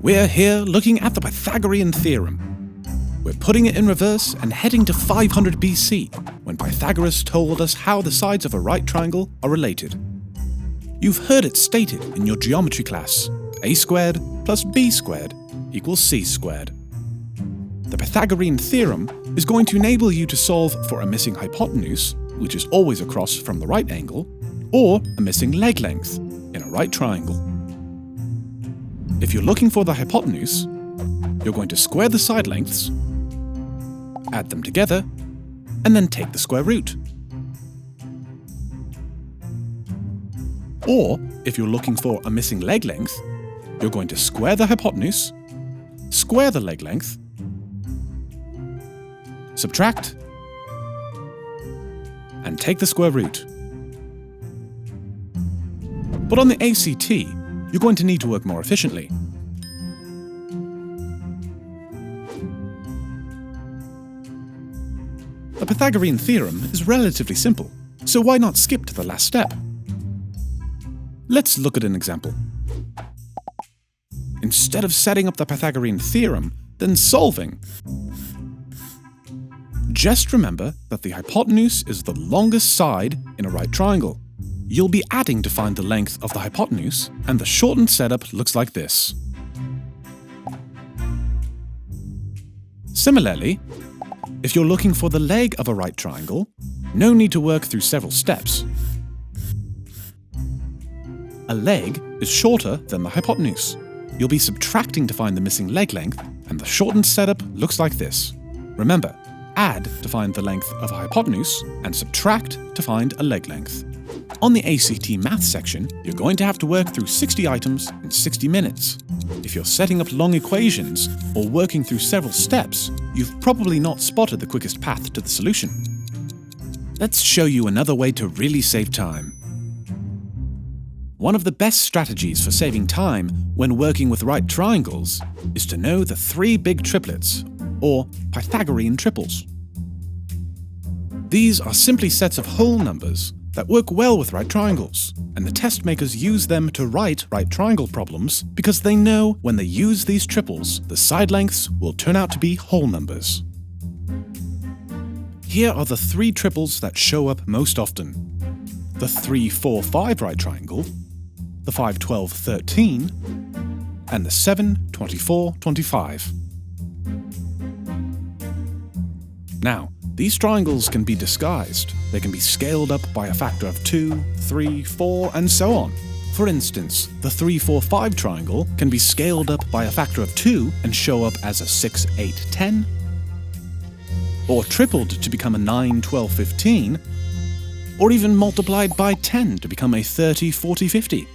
We're here looking at the Pythagorean Theorem. We're putting it in reverse and heading to 500 BC, when Pythagoras told us how the sides of a right triangle are related. You've heard it stated in your geometry class: a squared plus b squared equals c squared. The Pythagorean Theorem is going to enable you to solve for a missing hypotenuse, which is always across from the right angle, or a missing leg length in a right triangle. If you're looking for the hypotenuse, you're going to square the side lengths, add them together, and then take the square root. Or, if you're looking for a missing leg length, you're going to square the hypotenuse, square the leg length, subtract, and take the square root. But on the ACT, you're going to need to work more efficiently. The Pythagorean theorem is relatively simple, so why not skip to the last step? Let's look at an example. Instead of setting up the Pythagorean theorem, then solving, just remember that the hypotenuse is the longest side in a right triangle. You'll be adding to find the length of the hypotenuse, and the shortened setup looks like this. Similarly, if you're looking for the leg of a right triangle, no need to work through several steps. A leg is shorter than the hypotenuse. You'll be subtracting to find the missing leg length, and the shortened setup looks like this. Remember, add to find the length of a hypotenuse, and subtract to find a leg length. On the ACT Maths section, you're going to have to work through 60 items in 60 minutes. If you're setting up long equations or working through several steps, you've probably not spotted the quickest path to the solution. Let's show you another way to really save time. One of the best strategies for saving time when working with right triangles is to know the three big triplets, or Pythagorean triples. These are simply sets of whole numbers that work well with right triangles, and the test makers use them to write right triangle problems because they know when they use these triples, the side lengths will turn out to be whole numbers. Here are the three triples that show up most often: the 3, 4, 5 right triangle, the 5, 12, 13, and the 7, 24, 25. Now, these triangles can be disguised. They can be scaled up by a factor of 2, 3, 4, and so on. For instance, the 3, 4, 5 triangle can be scaled up by a factor of 2 and show up as a 6, 8, 10, or tripled to become a 9, 12, 15, or even multiplied by 10 to become a 30, 40, 50.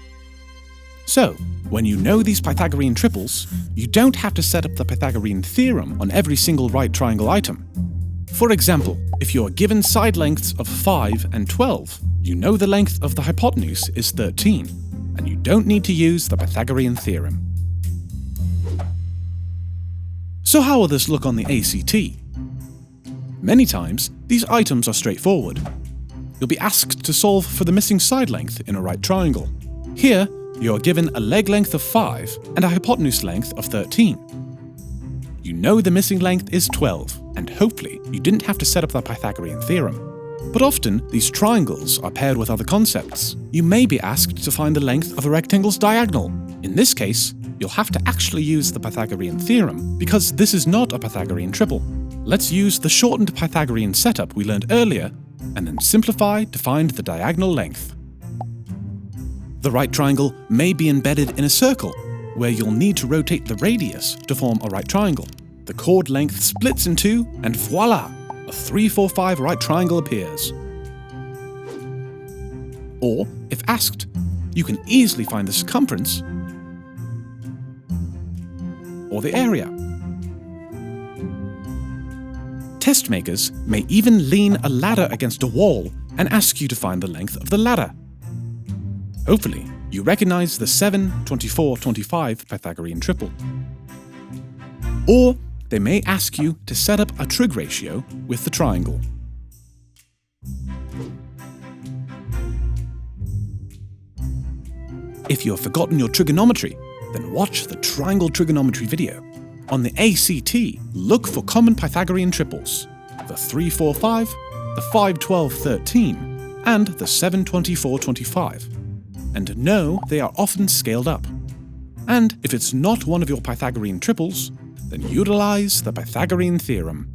So, when you know these Pythagorean triples, you don't have to set up the Pythagorean theorem on every single right triangle item. For example, if you are given side lengths of 5 and 12, you know the length of the hypotenuse is 13, and you don't need to use the Pythagorean theorem. So how will this look on the ACT? Many times, these items are straightforward. You'll be asked to solve for the missing side length in a right triangle. Here, you are given a leg length of 5 and a hypotenuse length of 13. You know the missing length is 12, and hopefully you didn't have to set up the Pythagorean theorem. But often, these triangles are paired with other concepts. You may be asked to find the length of a rectangle's diagonal. In this case, you'll have to actually use the Pythagorean theorem, because this is not a Pythagorean triple. Let's use the shortened Pythagorean setup we learned earlier, and then simplify to find the diagonal length. The right triangle may be embedded in a circle, where you'll need to rotate the radius to form a right triangle. The chord length splits in two, and voila! A 3, 4, 5 right triangle appears. Or, if asked, you can easily find the circumference or the area. Test makers may even lean a ladder against a wall and ask you to find the length of the ladder. Hopefully, you recognize the 7, 24, 25 Pythagorean triple. Or they may ask you to set up a trig ratio with the triangle. If you have forgotten your trigonometry, Then watch the triangle trigonometry video. On the ACT, look for common Pythagorean triples, the 3, 4, 5, the 5, 12, 13, and the 7, 24, 25. And know they are often scaled up. And if it's not one of your Pythagorean triples, then utilize the Pythagorean theorem.